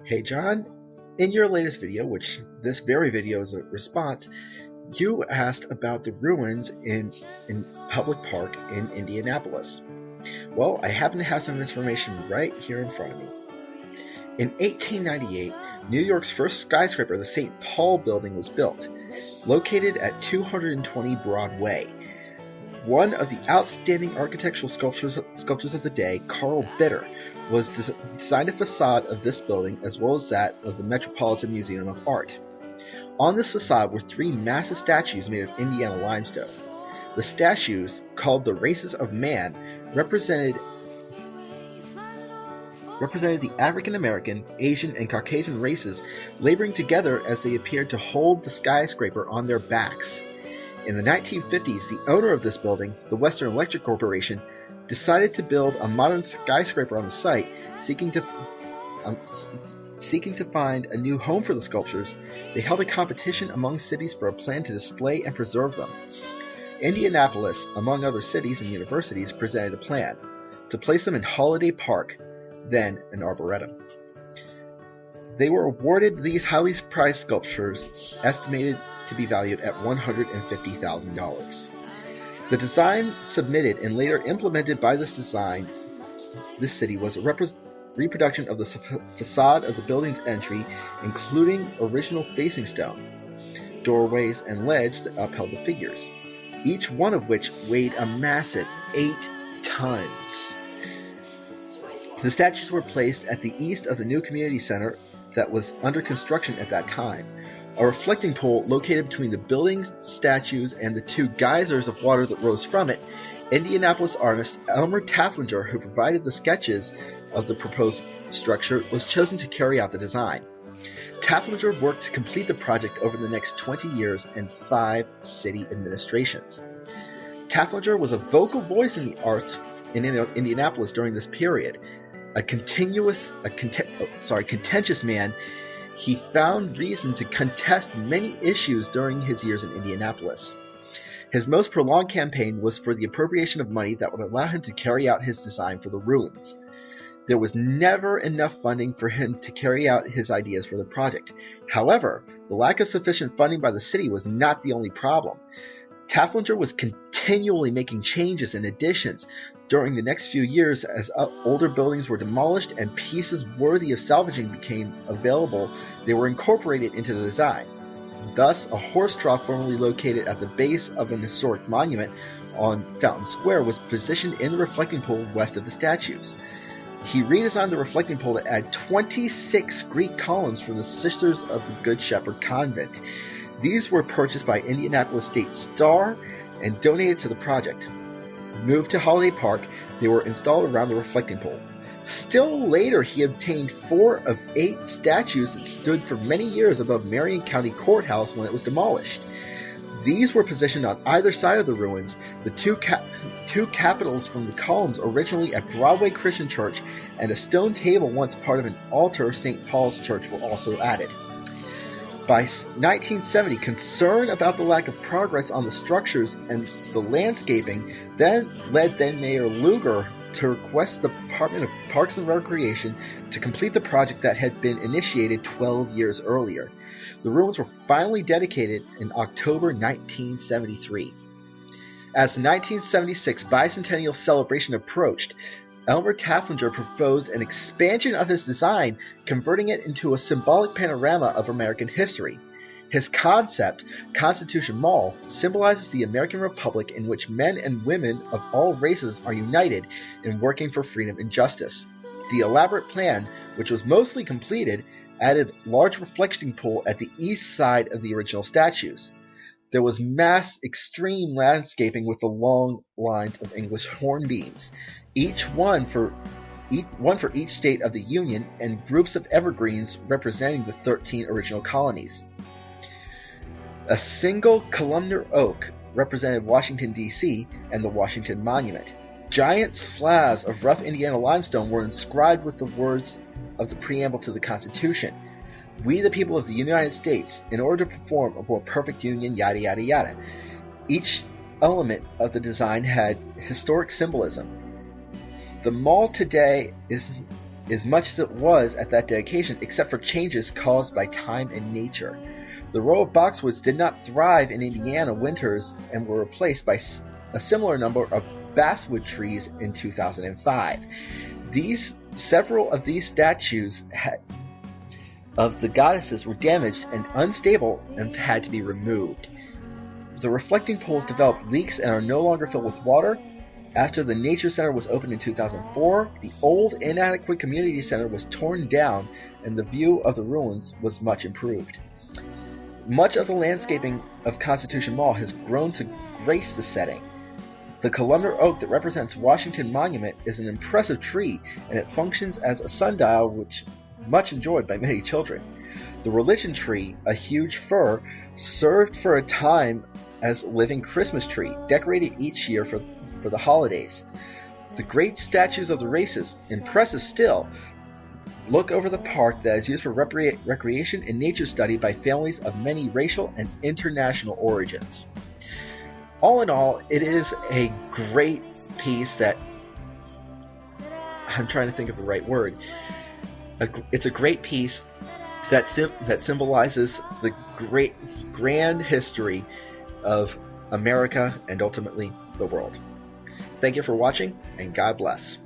Hey John, in your latest video, which this very video is a response, you asked about the ruins in Public Park in Indianapolis. Well, I happen to have some information right here in front of me. In 1898, New York's first skyscraper, the St. Paul Building, was built, located at 220 Broadway. One of the outstanding architectural sculptures of the day, Carl Bitter, designed a facade of this building as well as that of the Metropolitan Museum of Art. On this facade were three massive statues made of Indiana limestone. The statues, called the Races of Man, represented the African American, Asian, and Caucasian races laboring together as they appeared to hold the skyscraper on their backs. In the 1950s, the owner of this building, the Western Electric Corporation, decided to build a modern skyscraper on the site, seeking to find a new home for the sculptures. They held a competition among cities for a plan to display and preserve them. Indianapolis, among other cities and universities, presented a plan to place them in Holiday Park, then an arboretum. They were awarded these highly prized sculptures, estimated to be valued at $150,000. The design submitted and later implemented by this city was a reproduction of the facade of the building's entry, including original facing stone, doorways, and ledge that upheld the figures, each one of which weighed a massive 8 tons. The statues were placed at the east of the new community center that was under construction at that time. A reflecting pool located between the building's statues and the two geysers of water that rose from it. Indianapolis artist Elmer Tafflinger, who provided the sketches of the proposed structure, was chosen to carry out the design. Tafflinger worked to complete the project over the next 20 years and 5 city administrations. Tafflinger was a vocal voice in the arts in Indianapolis during this period. A contentious man, he found reason to contest many issues during his years in Indianapolis. His most prolonged campaign was for the appropriation of money that would allow him to carry out his design for the ruins. There was never enough funding for him to carry out his ideas for the project. However, the lack of sufficient funding by the city was not the only problem. Tafflinger was continually making changes and additions during the next few years as older buildings were demolished and pieces worthy of salvaging became available. They were incorporated into the design. Thus, a horse trough formerly located at the base of an historic monument on Fountain Square was positioned in the reflecting pool west of the statues. He redesigned the reflecting pool to add 26 Greek columns from the Sisters of the Good Shepherd Convent. These were purchased by Indianapolis State Star and donated to the project. Moved to Holiday Park, they were installed around the reflecting pool. Still later, he obtained 4 of 8 statues that stood for many years above Marion County Courthouse when it was demolished. These were positioned on either side of the ruins. The two capitals from the columns originally at Broadway Christian Church and a stone table once part of an altar St. Paul's Church were also added. By 1970, concern about the lack of progress on the structures and the landscaping led Mayor Lugar to request the Department of Parks and Recreation to complete the project that had been initiated 12 years earlier. The ruins were finally dedicated in October 1973. As the 1976 bicentennial celebration approached, Elmer Tafflinger proposed an expansion of his design, converting it into a symbolic panorama of American history. His concept, Constitution Mall, symbolizes the American Republic in which men and women of all races are united in working for freedom and justice. The elaborate plan, which was mostly completed, added large reflecting pool at the east side of the original statues. There was mass extreme landscaping with the long lines of English hornbeams, one for each state of the Union, and groups of evergreens representing the 13 original colonies. A single columnar oak represented Washington, D.C., and the Washington Monument. Giant slabs of rough Indiana limestone were inscribed with the words of the preamble to the Constitution. We, the people of the United States, in order to perform a more perfect union, yada yada yada. Each element of the design had historic symbolism. The mall today is as much as it was at that dedication, except for changes caused by time and nature. The row of boxwoods did not thrive in Indiana winters and were replaced by a similar number of basswood trees in 2005. Several of these statues of the goddesses were damaged and unstable and had to be removed. The reflecting pools developed leaks and are no longer filled with water. After the Nature Center was opened in 2004, the old inadequate community center was torn down and the view of the ruins was much improved. Much of the landscaping of Constitution Mall has grown to grace the setting. The columnar oak that represents Washington Monument is an impressive tree, and it functions as a sundial, which much enjoyed by many children. The religion tree, a huge fir, served for a time as a living Christmas tree, decorated each year for the holidays. The great statues of the races, impressive still, look over the park that is used for recreation and nature study by families of many racial and international origins. All in all, it is a great piece that, I'm trying to think of the right word, it's a great piece that symbolizes the grand history of America and ultimately the world. Thank you for watching, and God bless.